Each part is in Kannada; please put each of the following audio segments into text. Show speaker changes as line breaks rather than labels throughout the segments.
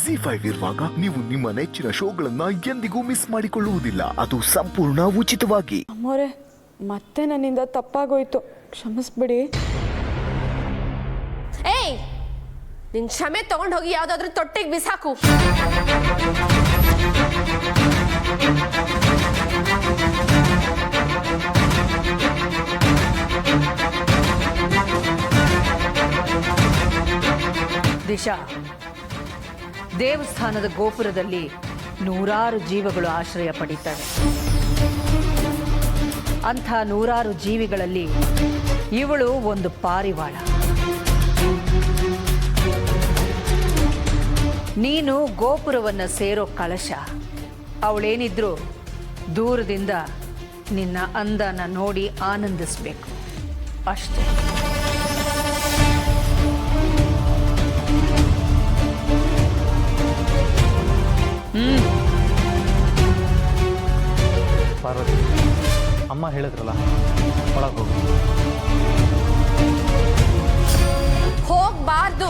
ZEE5 ಇರುವಾಗ ನೀವು ನಿಮ್ಮ ನೆಚ್ಚಿನ ಶೋಗಳನ್ನ ಎಂದಿಗೂ ಮಿಸ್ ಮಾಡಿಕೊಳ್ಳುವುದಿಲ್ಲ. ಅದು ಸಂಪೂರ್ಣ ಉಚಿತವಾಗಿ.
ಅಮ್ಮೋರೆ, ಮತ್ತೆ ನನ್ನಿಂದ ತಪ್ಪಾಗೋಯ್ತು, ಕ್ಷಮಿಸ್ಬಿಡಿ.
ಏಯ್, ನಿನ್ ಕ್ಷಮೆ ತಗೊಂಡು ಹೋಗಿ ಯಾವ್ದಾದ್ರು ತೊಟ್ಟಿಗೆ ಬಿಸಾಕು.
ದಿಶಾ, ದೇವಸ್ಥಾನದ ಗೋಪುರದಲ್ಲಿ ನೂರಾರು ಜೀವಗಳು ಆಶ್ರಯ ಪಡೀತವೆ. ಅಂಥ ನೂರಾರು ಜೀವಿಗಳಲ್ಲಿ ಇವಳು ಒಂದು ಪಾರಿವಾಳ. ನೀನು ಗೋಪುರವನ್ನು ಸೇರೋ ಕಳಶ. ಅವಳೇನಿದ್ರು ದೂರದಿಂದ ನಿನ್ನ ಅಂದನ ನೋಡಿ ಆನಂದಿಸಬೇಕು ಅಷ್ಟೇ.
ಪಾರ್ವತಿ, ಅಮ್ಮ ಹೇಳಿದ್ರಲ್ಲ, ಒಳಗೆ ಹೋಗಿ.
ಹೋಗ್ಬಾರ್ದು.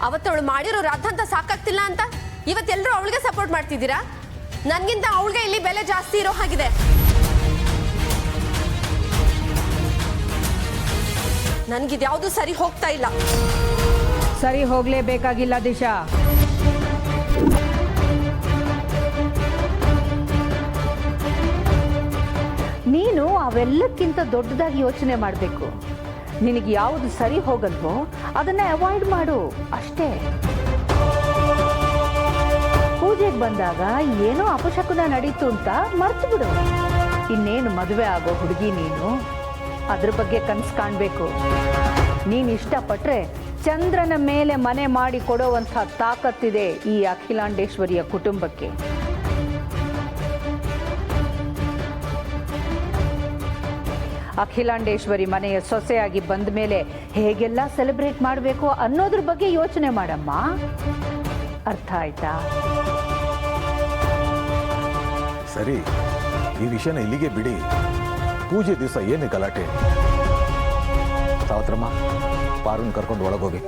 ಅವತ್ತವಳು ಮಾಡಿರೋ ರಾಧಾಂತ ಸಾಕಾಗ್ತಿಲ್ಲ ಅಂತ ಇವತ್ತೆಲ್ಲರೂ ಅವಳಿಗೆ ಸಪೋರ್ಟ್ ಮಾಡ್ತಿದ್ದೀರಾ? ನನ್ಗಿಂತ ಅವಳಿಗೆ ಇಲ್ಲಿ ಬೆಲೆ ಜಾಸ್ತಿ ಇರೋ ಹಾಗಿದೆ. ನನ್ಗಿದ್ಯಾವುದು ಸರಿ ಹೋಗ್ತಾ ಇಲ್ಲ.
ಸರಿ ಹೋಗ್ಲೇಬೇಕಾಗಿಲ್ಲ ದಿಶಾ. ನೀನು ಅವೆಲ್ಲಕ್ಕಿಂತ ದೊಡ್ಡದಾಗಿ ಯೋಚನೆ ಮಾಡಬೇಕು. ನಿನಗೆ ಯಾವುದು ಸರಿ ಹೋಗಲ್ವೋ ಅದನ್ನ ಅವಾಯ್ಡ್ ಮಾಡು ಅಷ್ಟೇ. ಪೂಜೆಗೆ ಬಂದಾಗ ಏನೋ ಅಪಶಕುನ ನಡೀತು ಅಂತ ಮರ್ತು ಬಿಡು. ಇನ್ನೇನು ಮದುವೆ ಆಗೋ ಹುಡುಗಿ ನೀನು, ಅದ್ರ ಬಗ್ಗೆ ಕನಸು ಕಾಣಬೇಕು. ನೀನು ಇಷ್ಟಪಟ್ರೆ ಚಂದ್ರನ ಮೇಲೆ ಮನೆ ಮಾಡಿ ಕೊಡುವಂಥ ತಾಕತ್ತಿದೆ ಈ ಅಖಿಲಾಂಡೇಶ್ವರಿಯ ಕುಟುಂಬಕ್ಕೆ. ಅಖಿಲಾಂಡೇಶ್ವರಿ ಮನೆಯ ಸೊಸೆಯಾಗಿ ಬಂದ ಮೇಲೆ ಹೇಗೆಲ್ಲ ಸೆಲೆಬ್ರೇಟ್ ಮಾಡಬೇಕು ಅನ್ನೋದ್ರ ಬಗ್ಗೆ ಯೋಚನೆ ಮಾಡಮ್ಮ. ಅರ್ಥ ಆಯ್ತಾ?
ಸರಿ, ಈ ವಿಷಯನ ಇಲ್ಲಿಗೆ ಬಿಡಿ. ಪೂಜೆ ದಿವಸ ಏನು ಗಲಾಟೆ? ಸಾವತ್ರಮ್ಮ, ಪಾರುನ್ ಕರ್ಕೊಂಡು ಒಳಗೋಗಿ.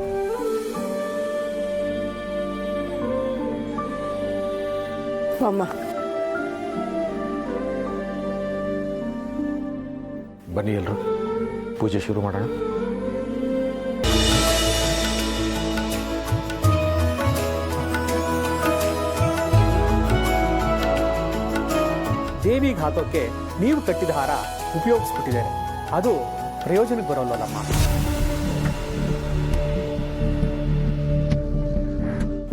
ಅಮ್ಮ,
ಬನ್ನಿ ಎಲ್ರು, ಪೂಜೆ ಶುರು ಮಾಡೋಣ.
ದೇವಿಗೆ ಹಾಕೋಕ್ಕೆ ನೀವು ಕಟ್ಟಿದ ಹಾರ ಉಪಯೋಗಿಸ್ಬಿಟ್ಟಿದ್ದಾರೆ. ಅದು ಪ್ರಯೋಜನಕ್ಕೆ ಬರೋಲ್ಲಮ್ಮ.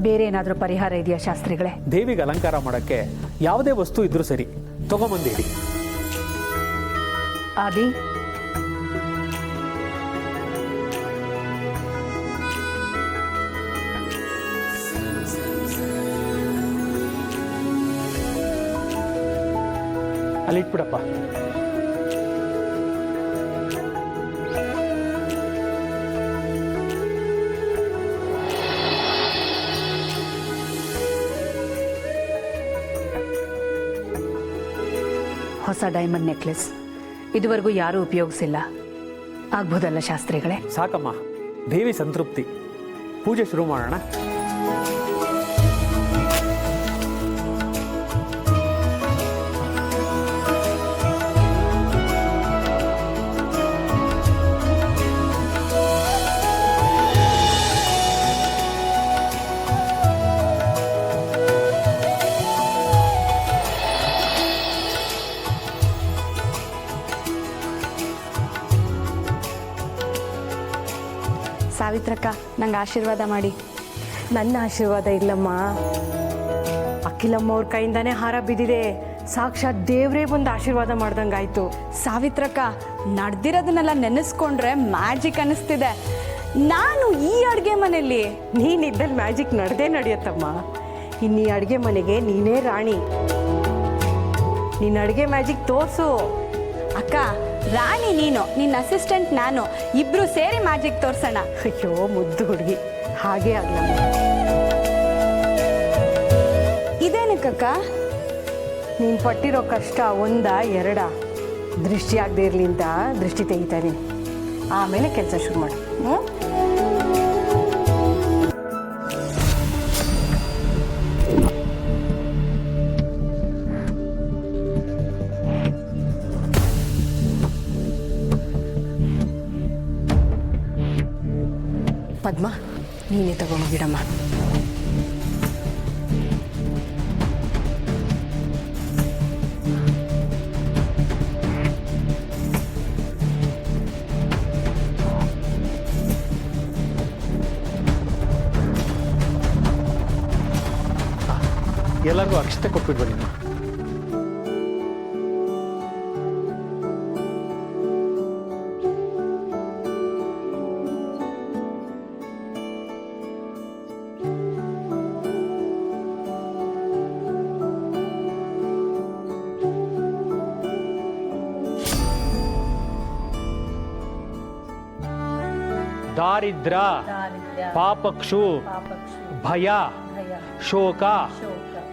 ಬೇರೆ ಏನಾದರೂ ಪರಿಹಾರ ಇದೆಯಾ ಶಾಸ್ತ್ರಿಗಳೇ?
ದೇವಿಗೆ ಅಲಂಕಾರ ಮಾಡೋಕ್ಕೆ ಯಾವುದೇ ವಸ್ತು ಇದ್ರೂ ಸರಿ, ತಗೊಂಬಂದಿಡಿ.
ಆದಿ,
ಅಲ್ಲಿಟ್ಬಿಡಪ್ಪ.
ಹೊಸ ಡೈಮಂಡ್ ನೆಕ್ಲೆಸ್ ಇದುವರೆಗೂ ಯಾರೂ ಉಪಯೋಗಿಸಿಲ್ಲ. ಆಗ್ಬೋದಲ್ಲ ಶಾಸ್ತ್ರಿಗಳೇ?
ಸಾಕಮ್ಮ, ದೇವಿ ಸಂತೃಪ್ತಿ. ಪೂಜೆ ಶುರು ಮಾಡೋಣ.
ಸಾವಿತ್ರಕ್ಕ, ನಂಗೆ ಆಶೀರ್ವಾದ ಮಾಡಿ. ನನ್ನ ಆಶೀರ್ವಾದ ಇಲ್ಲಮ್ಮ, ಅಖಿಲಮ್ಮ ಅವ್ರ ಕೈಯಿಂದಾನೇ ಹಾರ ಬಿದ್ದಿದೆ. ಸಾಕ್ಷಾತ್ ದೇವ್ರೇ ಬಂದು ಆಶೀರ್ವಾದ ಮಾಡ್ದಂಗಾಯ್ತು. ಸಾವಿತ್ರಕ್ಕ, ನಡೆದಿರೋದನ್ನೆಲ್ಲ ನೆನೆಸ್ಕೊಂಡ್ರೆ ಮ್ಯಾಜಿಕ್ ಅನ್ನಿಸ್ತಿದೆ. ನಾನು ಈ ಅಡುಗೆ ಮನೆಯಲ್ಲಿ ನೀನಿದ್ದಲ್ಲಿ ಮ್ಯಾಜಿಕ್ ನಡೆದೇ ನಡೆಯತ್ತಮ್ಮ. ಇನ್ನು ಈ ಅಡುಗೆ ಮನೆಗೆ ನೀನೇ ರಾಣಿ. ನಿನ್ನ ಅಡುಗೆ ಮ್ಯಾಜಿಕ್ ತೋರಿಸು. ಅಕ್ಕ, ರಾಣಿ ನೀನು, ನಿನ್ನ ಅಸಿಸ್ಟೆಂಟ್ ನಾನು, ಇಬ್ರು ಸೇರಿ ಮ್ಯಾಜಿಕ್ ತೋರ್ಸೋಣ. ಅಯ್ಯೋ ಮುದ್ದು ಹುಡುಗಿ, ಹಾಗೇ ಆಗ್ಲಮ್ಮ. ಇದೇನಕ್ಕ ನೀನು ಪಟ್ಟಿರೋ ಕಷ್ಟ ಒಂದ ಎರಡ? ದೃಷ್ಟಿ ಆಗದೆ ಇರಲಿ ಅಂತ ದೃಷ್ಟಿ ತೆಗಿತಾ ಇದೀನಿ. ಆಮೇಲೆ ಕೆಲಸ ಶುರು ಮಾಡಿ. ಪದ್ಮ, ನೀನೇ ತಗೊಂಡೋಗಿಡಮ್ಮ.
ಎಲ್ಲರಿಗೂ ಅಕ್ಷತೆ ಕೊಟ್ಬಿಟ್ಟು ಬನ್ನಿ. ದಾರಿದ್ರ, ಪಾಪಕ್ಷು, ಭಯ, ಶೋಕ,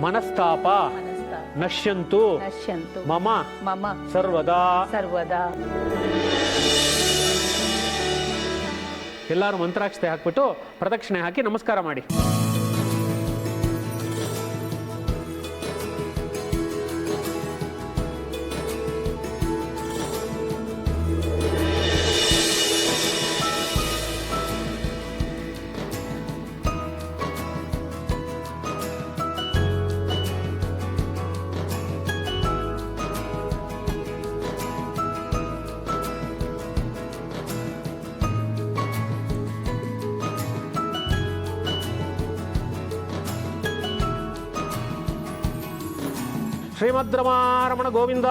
ಮನಸ್ತಾಪ ನಶ್ಯಂತು ಮಮ ಸರ್ವದಾ. ಎಲ್ಲರೂ ಮಂತ್ರಾಕ್ಷತೆ ಹಾಕ್ಬಿಟ್ಟು ಪ್ರದಕ್ಷಿಣೆ ಹಾಕಿ ನಮಸ್ಕಾರ ಮಾಡಿ. ಶ್ರೀಮದ್ರಮಾರಮಣ ಗೋವಿಂದ.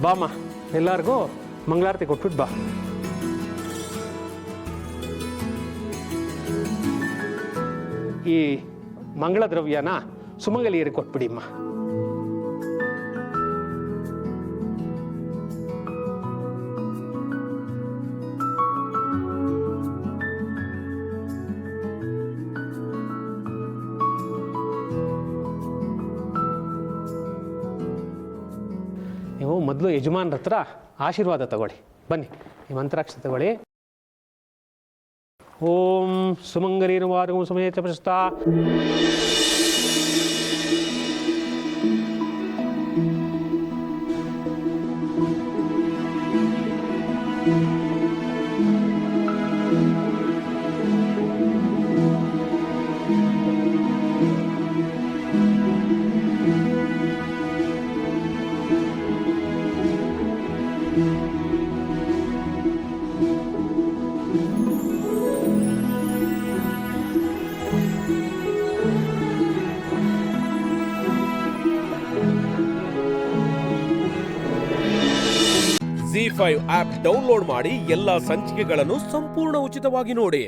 ಬಾಮ್ಮ, ಎಲ್ಲರಿಗೂ ಮಂಗಳಾರತಿ ಕೊಟ್ಬಿಟ್ಟು ಬಾ. ಈ ಮಂಗಳ ದ್ರವ್ಯನ ಸುಮಂಗಲಿಯರಿಗೆ ಕೊಟ್ಬಿಡಿಮ್ಮ. ನೀವು ಮೊದಲು ಯಜಮಾನ್ರ ಹತ್ರ ಆಶೀರ್ವಾದ ತಗೊಳ್ಳಿ. ಬನ್ನಿ, ಈ ಮಂತ್ರಾಕ್ಷತೆ ತಗೊಳ್ಳಿ. ಓಂ ಸುಮಂಗಲೀರ್ವಾರುಂ ಸಮೇತ ಪ್ರಶಸ್ತ.
ZEE5 ಆಪ್ ಡೌನ್ಲೋಡ್ ಮಾಡಿ ಎಲ್ಲಾ ಸಂಚಿಕೆಗಳನ್ನು ಸಂಪೂರ್ಣ ಉಚಿತವಾಗಿ ನೋಡಿ.